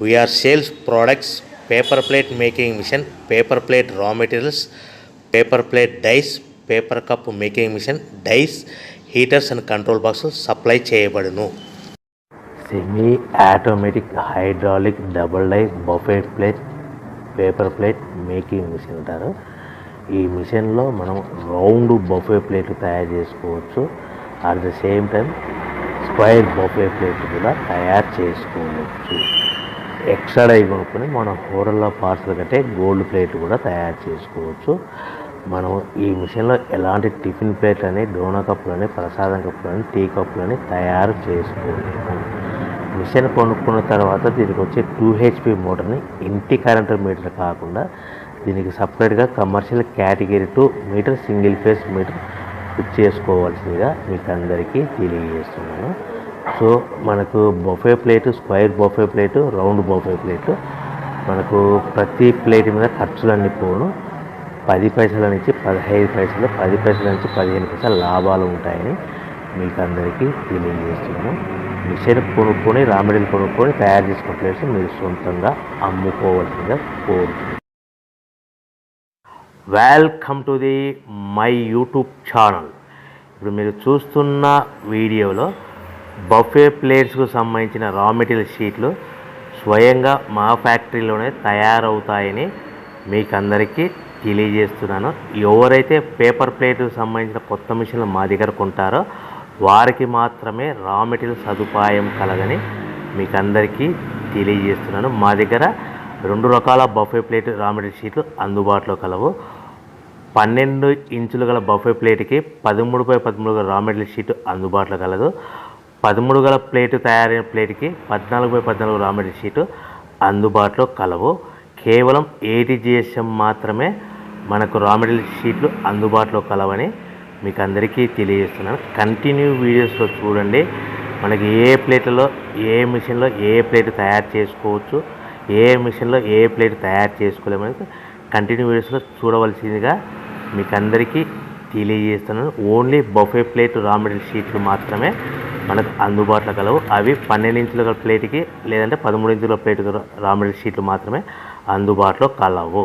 We are sales products, paper plate making machine, paper plate raw materials, paper plate dies, paper cup making machine, dies, heaters and control boxes supply చేయబడును. Semi automatic hydraulic double die buffet plate paper plate making machine అంటారు. ఈ మిషన్లో మనం round buffet plate తయారు చేసుకోవచ్చు. At the same time square buffet plate కూడా తయారు చేసుకోవచ్చు. ఎక్స్ట్రా డై కొనుక్కొని మనం కూరల్లో పార్సల్ కంటే గోల్డ్ ప్లేట్ కూడా తయారు చేసుకోవచ్చు. మనం ఈ మిషన్లో ఎలాంటి టిఫిన్ ప్లేట్లని, డోనా కప్పులని, ప్రసాదం కప్పులని, టీ కప్పులని తయారు చేసుకోవచ్చు. మిషన్ కొనుక్కున్న తర్వాత దీనికి వచ్చే 2HP మోటార్ని ఇంటి కరెంటు మీటర్ కాకుండా దీనికి సపరేట్గా commercial category 2 meter single phase meter fit చేసుకోవాల్సిందిగా మీకు అందరికీ తెలియజేస్తున్నాను. సో మనకు buffet plate, square buffet plate, round buffet plate, మనకు ప్రతి ప్లేట్ మీద ఖర్చులన్నీ పోను 10 పైసల నుంచి 15 పైసలు, 10 పైసల నుంచి 15 పైసలు లాభాలు ఉంటాయని మీకు అందరికీ తెలియజేస్తున్నాను. మిషన్ కొనుక్కొని, రా మెటీరియల్ కొనుక్కొని తయారు చేసుకున్న ప్లేట్స్ మీరు సొంతంగా అమ్ముకోవాల్సిందిగా కోరుతున్నాను. Welcome to the my YouTube channel. ఇప్పుడు మీరు చూస్తున్న వీడియోలో బఫే ప్లేట్స్కు సంబంధించిన రా మెటీరియల్ షీట్లు స్వయంగా మా ఫ్యాక్టరీలోనే తయారవుతాయని మీకు అందరికీ తెలియజేస్తున్నాను. ఎవరైతే పేపర్ ప్లేట్కు సంబంధించిన కొత్త మిషన్లు మా దగ్గర కొంటారో వారికి మాత్రమే రా మెటీరియల్ సదుపాయం కలగని మీకు అందరికీ తెలియజేస్తున్నాను. మా దగ్గర 2 రకాల బఫే ప్లేట్ రా మెటీరియల్ షీట్లు అందుబాటులో కలవు. 12 ఇంచులు గల బఫే ప్లేట్కి 13x13 గల రా మెటీరియల్ షీట్ అందుబాటులో కలదు. 13 గల ప్లేటు తయారైన ప్లేట్కి 14x14 రా మెటీరియల్ షీటు అందుబాటులో కలవు. కేవలం 80 GSM మాత్రమే మనకు రా మెటీరియల్ షీట్లు అందుబాటులో కలవని మీకు అందరికీ తెలియజేస్తున్నాను. కంటిన్యూ వీడియోస్లో చూడండి. మనకి ఏ ప్లేట్లలో, ఏ మిషన్లో ఏ ప్లేట్ తయారు చేసుకోవచ్చు, ఏ మిషన్లో ఏ ప్లేట్ తయారు చేసుకోలేమని కంటిన్యూ వీడియోస్లో చూడవలసిందిగా మీకు అందరికీ తెలియజేస్తున్నాను. Only buffet plate raw material షీట్లు మాత్రమే మనకు అందుబాటులో కలవు. అవి 12 ఇంచుల ప్లేట్కి లేదంటే 13 ఇంచుల ప్లేట్ రా మెటీరియల్ షీట్లు మాత్రమే అందుబాటులో కలవు.